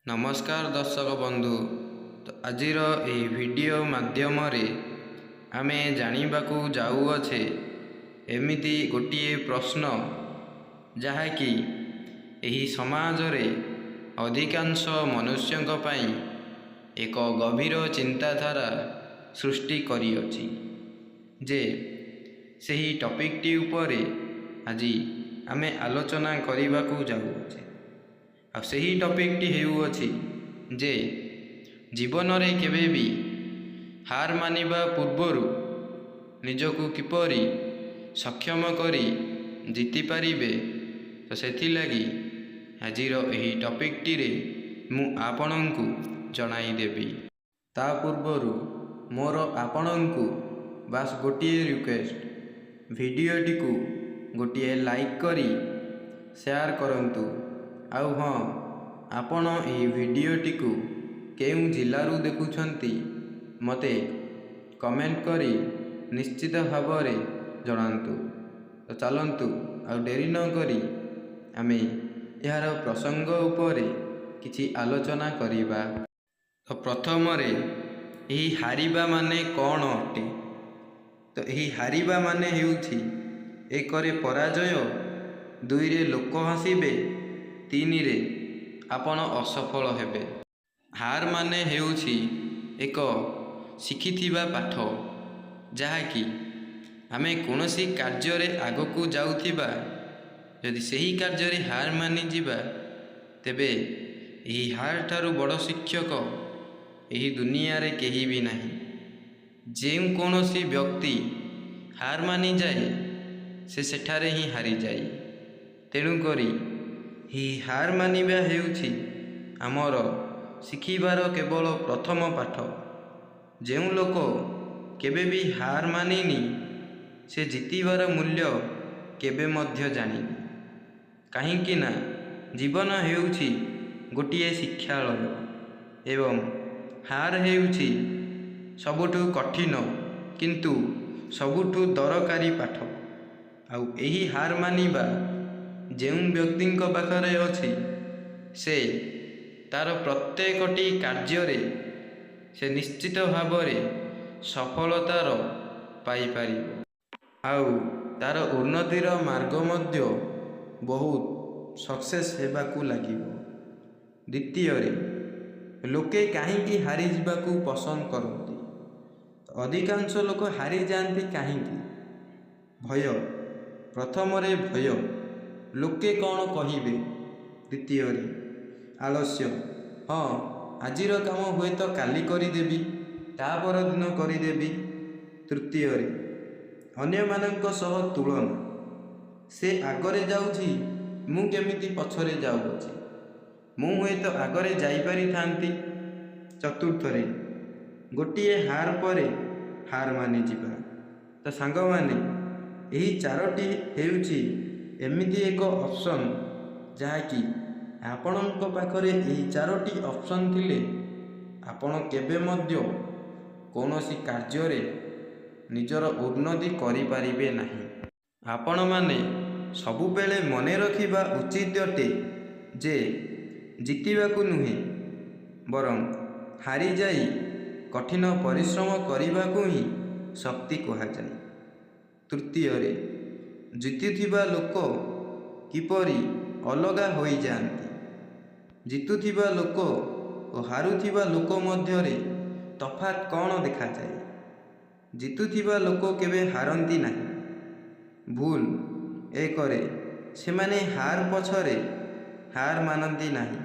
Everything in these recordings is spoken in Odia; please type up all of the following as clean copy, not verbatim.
नमस्कार दर्शक बंधु। तो आजिर यह वीडियो माध्यम आमे जानिबाकू जाऊअछे एमिति गोटिए प्रश्न जहाँकि यही समाज रे अधिकांश मनुष्यों पई एक गभीर चिंताधारा सृष्टि करिअछि जे सही टॉपिकटी उपरे आज आमे आलोचना करिबाकू जाऊअछे। आ सही टॉपिकटी हेउअछि जे जीवन रे केबे भी हार मानिबा पूर्वरु निजकू किपरि सक्षम करी जीति पारिबे। तो सेथि लगी आजिर एही टॉपिकटी रे मु आपणंकु जणाई देबी। ता पूर्वरु मोर आपणंकु बास गोटिए रिक्वेस्ट, वीडियोटी को गोटिए लाइक करी शेयर करंतु। आउ हाँ, आपण यह वीडियोटी को केउं जिल्लारू देखुछंती मते कमेंट करी निश्चित भाव जणांतु। तो चलंतु आ डेरी न करी आमे यार प्रसंग उपरे किछि आलोचना करिबा। तो प्रथम रे यही हारिबा माने कौन अटे। तो यही हारिबा माने हेउछि एक रे पराजय, दुई रे लोक हसिबे, तीन रे आपण असफल हेबे। हार माने हेउछि एक शिखिथिबा पाठ जहाँकि आमे कोनोसी कार्य रे आगकू जाउथिबा यदि सही कार्य रे हार मानि जिबा तेबे एही हार ठारू बड़ शिक्षक एही दुनिया रे केही भी नाही। जेउ कोनोसी व्यक्ति हार मानि जाए से सेठारे ही हारी जाए। तेणु करी ही हार मानिबा हेउछि आमर शिखिबार केवल प्रथम पाठ। जेउ लोक केबे भी हार मानिनी से जीतिबार मूल्य केबे मध्य जानिनी। काहींकि ना जीवन हेउछि गोटिए शिक्षालय एवं हार हेउछि सबुठु कठिन किंतु सबुठु दरकारी पाठ। आउ एही हार मानिबा जेउ व्यक्तिंक पाखरे अछि से तार प्रत्येकटी कार्य से निश्चित भाव सफलतार पाई पारिबो। आउ तार उन्नतिर मार्ग मध्य बहुत सक्सेस हेबाकू लागिबो। द्वितीय रे लोके काहींकि हारी जिबाकू पसंद करती। अधिकांश लोक हारी जाती काहींकि? भय। प्रथम रे भय, लोके कौन कहिबे। द्वितीय रे आलस्य, हाँ आजिर काम हुए तो काली करिदेबी, ता पर दिन करिदेबी। तृतीय रे अन्य मानक सह तुलना, से आगरे जाउछि मु केमिति पछरे जाउछि, मु हुए तो आगरे जाई पारि थांती। चतुर्थ रे गोटिए हार परे हार मानि जिबा। तो सांग माने एही चारोटी हेउछि एमिति एक ऑप्शन जहाँकि आपणक पाखरे एही चारोटी ऑप्शन थिले आपण केबे मध्य कोनोसी कार्य रे निजर उन्नति करि पारिबे नाही। आपण माने सबु बेले मने रखिबा उचित अटे जे जीतिबाकू नुहे बरं हारी जाई कठिन परिश्रम करिबाकू ही शक्ति कहाजाए। तृतीय रे जीतुथिबा लोक किपरि अलगा होई जाती। जीतुथिबा लोक और हारुथिबा लोक मध्य रे तफात कौन देखा जाए। जीतुथिबा लोक केबे हारंती नाही। भूल एक रे सेमाने हार पछरे हार मानती नाही।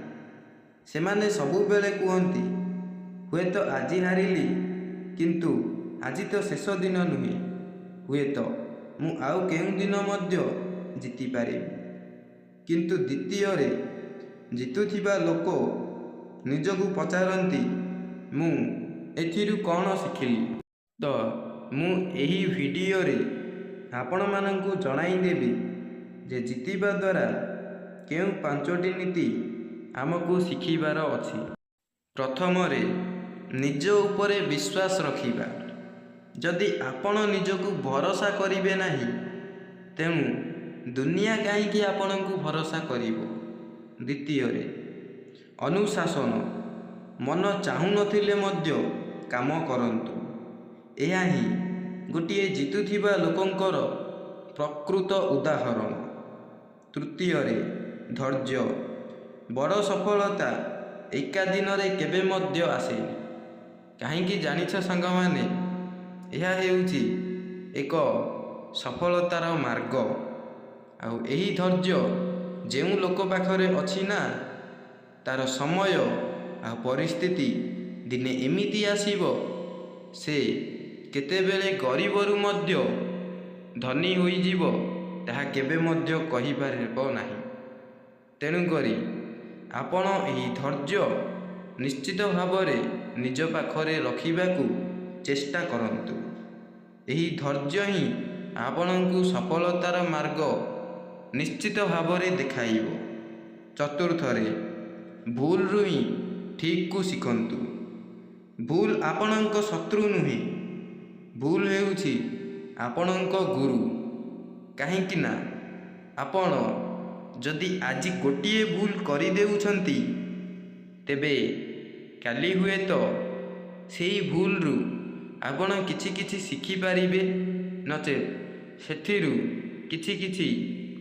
सेमाने सबु बेले कुहंती हुए तो आजी हारिली किंतु आजी तो शेष दिन नुहे, हुए तो मु आउ केउं दिन मध्य जीति पारिबी। किंतु द्वितीय रे जीतुथिबा लोक निजकू पचारंती मु एथिरु कौन शिखिली। तो मु एही वीडियो रे आपण मानंकु जणाई देबी जे जीतिबा द्वारा केउं पांचटी नीति आमको शिखिबार अछि। प्रथम रे निज उपरे विश्वास रखिबा। जदि आपण निजकू भरोसा करिवे नाही तेणु दुनिया कहीं आपणकू भरोसा करिवो। द्वितीय रे ଅନୁଶାସନ। ମନ ଚାହୁଁନଥିଲେ ମଧ୍ୟ କାମ କରନ୍ତୁ। ଏହା ହିଁ ଗୋଟିଏ ଜିତୁଥିବା ଲୋକଙ୍କର ପ୍ରକୃତ ଉଦାହରଣ। ତୃତୀୟରେ, ଧୈର୍ଯ୍ୟ। ବଡ଼ ସଫଳତା ଏକା ଦିନରେ କେବେ ମଧ୍ୟ ଆସେନି। କାହିଁକି ଜାଣିଛ ସାଙ୍ଗମାନେ? ଏହା ହେଉଛି ଏକ ସଫଳତାର ମାର୍ଗ। ଆଉ ଏହି ଧୈର୍ଯ୍ୟ ଯେଉଁ ଲୋକ ପାଖରେ ଅଛି ନା, ତାର ସମୟ ଆଉ ପରିସ୍ଥିତି ଦିନେ ଏମିତି ଆସିବ, ସେ କେତେବେଳେ ଗରିବରୁ ମଧ୍ୟ ଧନୀ ହୋଇଯିବ, ତାହା କେବେ ମଧ୍ୟ କହିପାରିବ ନାହିଁ। ତେଣୁକରି ଆପଣ ଏହି ଧୈର୍ଯ୍ୟ ନିଶ୍ଚିତ ଭାବରେ ନିଜ ପାଖରେ ରଖିବାକୁ ଚେଷ୍ଟା କରନ୍ତୁ। ଏହି ଧୈର୍ଯ୍ୟ ହିଁ ଆପଣଙ୍କୁ ସଫଳତାର ମାର୍ଗ ନିଶ୍ଚିତ ଭାବରେ ଦେଖାଇବ। ଚତୁର୍ଥରେ, ଭୁଲରୁ ହିଁ ଠିକ୍କୁ ଶିଖନ୍ତୁ। ଭୁଲ ଆପଣଙ୍କ ଶତ୍ରୁ ନୁହେଁ, ଭୁଲ ହେଉଛି ଆପଣଙ୍କ ଗୁରୁ। କାହିଁକି ନା ଆପଣ ଯଦି ଆଜି ଗୋଟିଏ ଭୁଲ କରିଦେଉଛନ୍ତି, ତେବେ କାଲି ହୁଏତ ସେହି ଭୁଲରୁ ଆପଣ କିଛି କିଛି ଶିଖିପାରିବେ, ନଚେତ୍ ସେଥିରୁ କିଛି କିଛି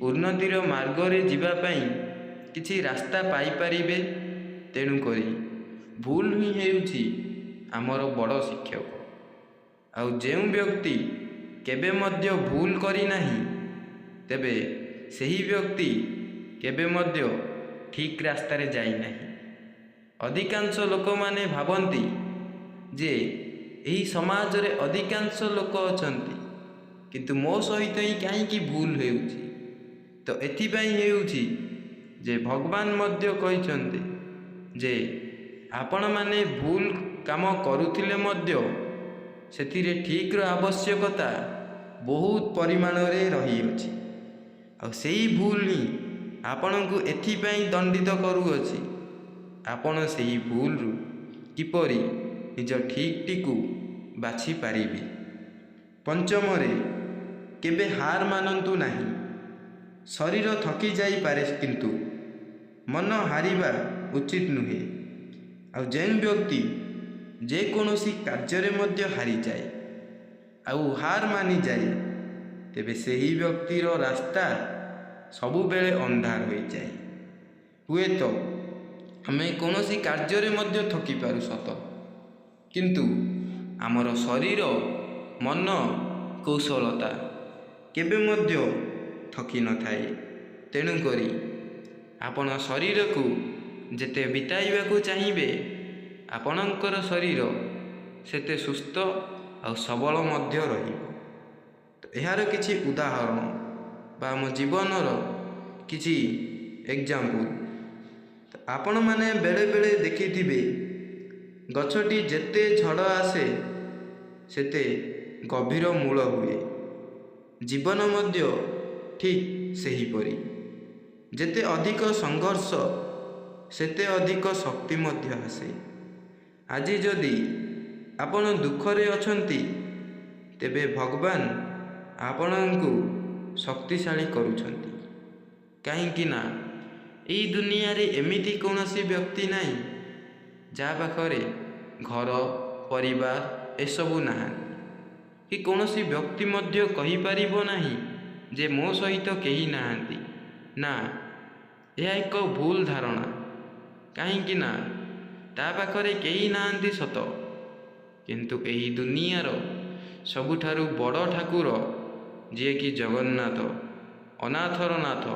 ଉନ୍ନତିର ମାର୍ଗରେ ଯିବା ପାଇଁ କିଛି ରାସ୍ତା ପାଇପାରିବେ। ତେଣୁକରି ଭୁଲ ହିଁ ହେଉଛି ଆମର ବଡ଼ ଶିକ୍ଷକ। ଆଉ ଯେଉଁ ବ୍ୟକ୍ତି କେବେ ମଧ୍ୟ ଭୁଲ କରିନାହିଁ, ତେବେ ସେହି ବ୍ୟକ୍ତି କେବେ ମଧ୍ୟ ଠିକ୍ ରାସ୍ତାରେ ଯାଇନାହିଁ। ଅଧିକାଂଶ ଲୋକମାନେ ଭାବନ୍ତି ଯେ ଏହି ସମାଜରେ ଅଧିକାଂଶ ଲୋକ ଅଛନ୍ତି, କିନ୍ତୁ ମୋ ସହିତ ହିଁ କାହିଁକି ଭୁଲ ହେଉଛି? ତ ଏଥିପାଇଁ ହେଉଛି ଯେ ଭଗବାନ ମଧ୍ୟ କହିଛନ୍ତି ଯେ ଆପଣମାନେ ଭୁଲ କାମ କରୁଥିଲେ ମଧ୍ୟ ସେଥିରେ ଠିକ୍ର ଆବଶ୍ୟକତା ବହୁତ ପରିମାଣରେ ରହିଅଛି। ଆଉ ସେହି ଭୁଲ ହିଁ ଆପଣଙ୍କୁ ଏଥିପାଇଁ ଦଣ୍ଡିତ କରୁଅଛି, ଆପଣ ସେହି ଭୁଲରୁ କିପରି ନିଜ ଠିକ୍ଟିକୁ ବାଛିପାରିବେ। ପଞ୍ଚମରେ, କେବେ ହାର ମାନନ୍ତୁ ନାହିଁ। ଶରୀର ଥକି ଯାଇପାରେ, କିନ୍ତୁ ମନ ହାରିବା ଉଚିତ ନୁହେଁ। ଆଉ ଯେଉଁ ବ୍ୟକ୍ତି ଯେକୌଣସି କାର୍ଯ୍ୟରେ ମଧ୍ୟ ହାରିଯାଏ ଆଉ ହାର ମାନିଯାଏ, ତେବେ ସେହି ବ୍ୟକ୍ତିର ରାସ୍ତା ସବୁବେଳେ ଅନ୍ଧାର ହୋଇଯାଏ। ହୁଏତ ଆମେ କୌଣସି କାର୍ଯ୍ୟରେ ମଧ୍ୟ ଥକିପାରୁ ସତ, କିନ୍ତୁ ଆମର ଶରୀର, ମନ, କୌଶଳତା କେବେ ମଧ୍ୟ ଥକି ନଥାଏ। ତେଣୁକରି ଆପଣ ଶରୀରକୁ ଯେତେ ବିତାଇବାକୁ ଚାହିଁବେ, ଆପଣଙ୍କର ଶରୀର ସେତେ ସୁସ୍ଥ ଆଉ ସବଳ ମଧ୍ୟ ରହିବ। ତ ଏହାର କିଛି ଉଦାହରଣ ବା ଆମ ଜୀବନର କିଛି ଏକ୍ଜାମ୍ପଲ୍। ତ ଆପଣମାନେ ବେଳେବେଳେ ଦେଖିଥିବେ, ଗଛଟି ଯେତେ ଝଡ଼ ଆସେ ସେତେ ଗଭୀର ମୂଳ ହୁଏ। ଜୀବନ ମଧ୍ୟ ଠିକ୍ ସେହିପରି। ଯେତେ ଅଧିକ ସଂଘର୍ଷ, ସେତେ ଅଧିକ ଶକ୍ତି ମଧ୍ୟ ଆସେ। ଆଜି ଯଦି ଆପଣ ଦୁଃଖରେ ଅଛନ୍ତି, ତେବେ ଭଗବାନ ଆପଣଙ୍କୁ ଶକ୍ତିଶାଳୀ କରୁଛନ୍ତି। କାହିଁକି ନା ଏହି ଦୁନିଆରେ ଏମିତି କୌଣସି ବ୍ୟକ୍ତି ନାହିଁ ଯାହା ପାଖରେ ଘର, ପରିବାର ଏସବୁ ନାହାନ୍ତି। କି କୌଣସି ବ୍ୟକ୍ତି ମଧ୍ୟ କହିପାରିବ ନାହିଁ ଯେ ମୋ ସହିତ କେହି ନାହାନ୍ତି। ନା, ଏହା ଏକ ଭୁଲ ଧାରଣା। କାହିଁକି ନା ତା ପାଖରେ କେହି ନାହାନ୍ତି ସତ, କିନ୍ତୁ ଏହି ଦୁନିଆର ସବୁଠାରୁ ବଡ଼ ଠାକୁର, ଯିଏକି ଜଗନ୍ନାଥ, ଅନାଥର ନାଥ,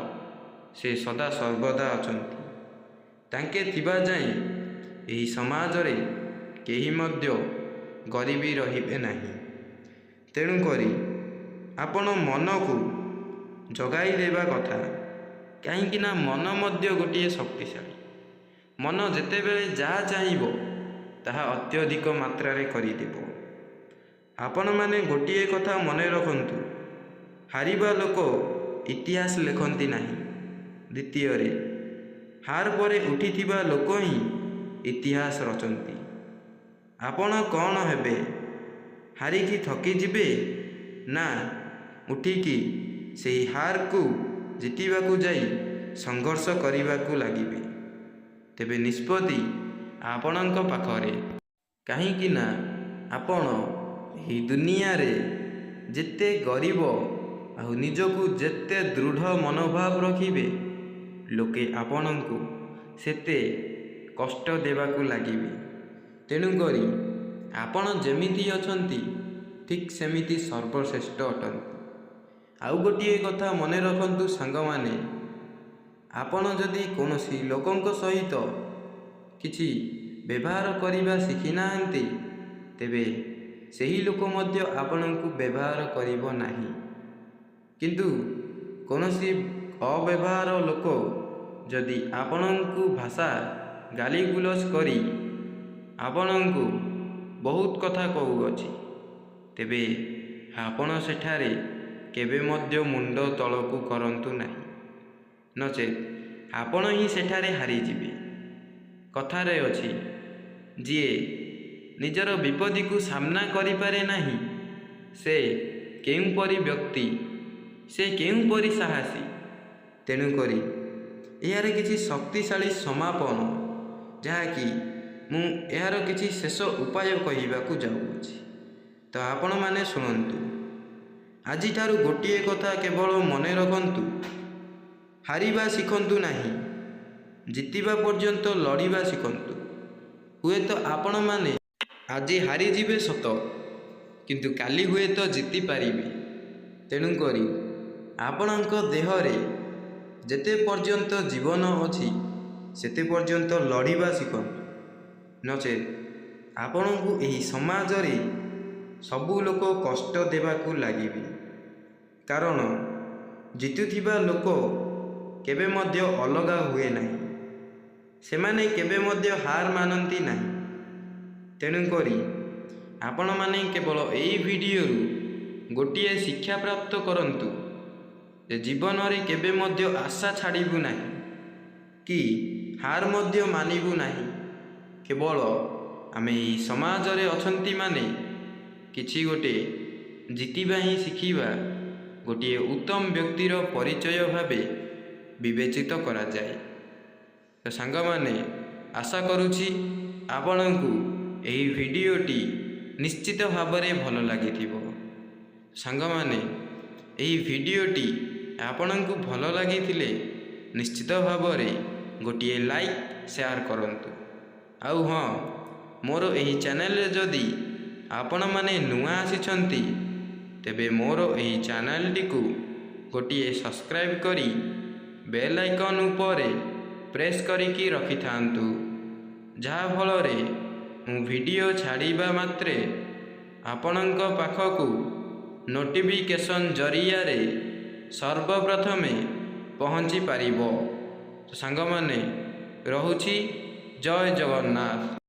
ସେ ସଦା ସର୍ବଦା ଅଛନ୍ତି। ତାଙ୍କେ ଥିବା ଯାଏଁ ଏହି ସମାଜରେ କେହି ମଧ୍ୟ ଗରିବୀ ରହିବେ ନାହିଁ। ତେଣୁକରି ଆପଣ ମନକୁ ଜଗାଇ ଦେବା କଥା। କାହିଁକି ନା ମନ ମଧ୍ୟ ଗୋଟିଏ ଶକ୍ତିଶାଳୀ। ମନ ଯେତେବେଳେ ଯାହା ଚାହିଁବ ତାହା ଅତ୍ୟଧିକ ମାତ୍ରାରେ କରିଦେବ। ଆପଣମାନେ ଗୋଟିଏ କଥା ମନେ ରଖନ୍ତୁ, ହାରିବା ଲୋକ ଇତିହାସ ଲେଖନ୍ତି ନାହିଁ। ଦ୍ୱିତୀୟରେ, ହାର ପରେ ଉଠିଥିବା ଲୋକ ହିଁ ଇତିହାସ ରଚନ୍ତି। ଆପଣ କ'ଣ ହେବେ? ହାରିକି ଥକିଯିବେ, ନା ଉଠିକି ସେହି ହାରକୁ ଜିତିବାକୁ ଯାଇ ସଂଘର୍ଷ କରିବାକୁ ଲାଗିବେ? ତେବେ ନିଷ୍ପତ୍ତି ଆପଣଙ୍କ ପାଖରେ। କାହିଁକି ନା ଆପଣ ଏହି ଦୁନିଆରେ ଯେତେ ଗରିବ ଆଉ ନିଜକୁ ଯେତେ ଦୃଢ଼ ମନୋଭାବ ରଖିବେ, ଲୋକେ ଆପଣଙ୍କୁ ସେତେ କଷ୍ଟ ଦେବାକୁ ଲାଗିବେ। ତେଣୁକରି ଆପଣ ଯେମିତି ଅଛନ୍ତି ଠିକ୍ ସେମିତି ସର୍ବଶ୍ରେଷ୍ଠ ଅଟନ୍ତି। ଆଉ ଗୋଟିଏ କଥା ମନେ ରଖନ୍ତୁ ସାଙ୍ଗମାନେ, ଆପଣ ଯଦି କୌଣସି ଲୋକଙ୍କ ସହିତ କିଛି ବ୍ୟବହାର କରିବା ଶିଖିନାହାନ୍ତି, ତେବେ ସେହି ଲୋକ ମଧ୍ୟ ଆପଣଙ୍କୁ ବ୍ୟବହାର କରିବ ନାହିଁ। କିନ୍ତୁ କୌଣସି ଅବ୍ୟବହାର ଲୋକ ଯଦି ଆପଣଙ୍କୁ ଭାଷା ଗାଳିଗୁଲଜ କରି ଆପଣଙ୍କୁ ବହୁତ କଥା କହୁଅଛି, ତେବେ ଆପଣ ସେଠାରେ କେବେ ମଧ୍ୟ ମୁଣ୍ଡ ତଳକୁ କରନ୍ତୁ ନାହିଁ, ନଚେତ୍ ଆପଣ ହିଁ ସେଠାରେ ହାରିଯିବେ। କଥାରେ ଅଛି, ଯିଏ ନିଜର ବିପତ୍ତିକୁ ସାମ୍ନା କରିପାରେ ନାହିଁ, ସେ କେଉଁପରି ବ୍ୟକ୍ତି, ସେ କେଉଁପରି ସାହସୀ। ତେଣୁକରି ଏହାର କିଛି ଶକ୍ତିଶାଳୀ ସମାପନ, ଯାହାକି ମୁଁ ଏହାର କିଛି ଶେଷ ଉପାୟ କହିବାକୁ ଯାଉଅଛି, ତ ଆପଣମାନେ ଶୁଣନ୍ତୁ। ଆଜିଠାରୁ ଗୋଟିଏ କଥା କେବଳ ମନେ ରଖନ୍ତୁ, ହାରିବା ଶିଖନ୍ତୁ ନାହିଁ, ଜିତିବା ପର୍ଯ୍ୟନ୍ତ ଲଢ଼ିବା ଶିଖନ୍ତୁ। ହୁଏତ ଆପଣମାନେ ଆଜି ହାରିଯିବେ ସତ, କିନ୍ତୁ କାଲି ହୁଏତ ଜିତିପାରିବେ। ତେଣୁକରି ଆପଣଙ୍କ ଦେହରେ ଯେତେ ପର୍ଯ୍ୟନ୍ତ ଜୀବନ ଅଛି ସେତେ ପର୍ଯ୍ୟନ୍ତ ଲଢ଼ିବା ଶିଖନ୍ତୁ, ନଚେତ୍ ଆପଣଙ୍କୁ ଏହି ସମାଜରେ ସବୁ ଲୋକ କଷ୍ଟ ଦେବାକୁ ଲାଗିବେ। କାରଣ ଜିତୁଥିବା ଲୋକ କେବେ ମଧ୍ୟ ଅଲଗା ହୁଏ ନାହିଁ, ସେମାନେ କେବେ ମଧ୍ୟ ହାର ମାନନ୍ତି ନାହିଁ। ତେଣୁକରି ଆପଣମାନେ କେବଳ ଏହି ଭିଡ଼ିଓରୁ ଗୋଟିଏ ଶିକ୍ଷା ପ୍ରାପ୍ତ କରନ୍ତୁ ଯେ ଜୀବନରେ କେବେ ମଧ୍ୟ ଆଶା ଛାଡ଼ିବୁ ନାହିଁ କି ହାର ମଧ୍ୟ ମାନିବୁ ନାହିଁ। କେବଳ ଆମେ ଏହି ସମାଜରେ ଅଛନ୍ତି ମାନେ କିଛି ଗୋଟେ ଜିତିବା ହିଁ ଶିଖିବା ଗୋଟିଏ ଉତ୍ତମ ବ୍ୟକ୍ତିର ପରିଚୟ ଭାବେ ବିବେଚିତ କରାଯାଏ। ତ ସାଙ୍ଗମାନେ, ଆଶା କରୁଛି ଆପଣଙ୍କୁ ଏହି ଭିଡ଼ିଓଟି ନିଶ୍ଚିତ ଭାବରେ ଭଲ ଲାଗିଥିବ। ସାଙ୍ଗମାନେ, ଏହି ଭିଡ଼ିଓଟି ଆପଣଙ୍କୁ ଭଲ ଲାଗିଥିଲେ ନିଶ୍ଚିତ ଭାବରେ ଗୋଟିଏ ଲାଇକ୍ ସେୟାର କରନ୍ତୁ। ଆଉ ହଁ, ମୋର ଏହି ଚ୍ୟାନେଲରେ ଯଦି ଆପଣମାନେ ନୂଆ ଆସିଛନ୍ତି, ତେବେ ମୋର ଏହି ଚ୍ୟାନେଲଟିକୁ ଗୋଟିଏ ସବସ୍କ୍ରାଇବ୍ କରି ବେଲ୍ ଆଇକନ୍ ଉପରେ ପ୍ରେସ୍ କରିକି ରଖିଥାନ୍ତୁ, ଯାହାଫଳରେ ମୁଁ ଭିଡ଼ିଓ ଛାଡ଼ିବା ମାତ୍ରେ ଆପଣଙ୍କ ପାଖକୁ ନୋଟିଫିକେସନ୍ ଜରିଆରେ ସର୍ବପ୍ରଥମେ ପହଞ୍ଚି ପାରିବ। ସାଙ୍ଗମାନେ, ରହୁଛି। ଜୟ ଜଗନ୍ନାଥ।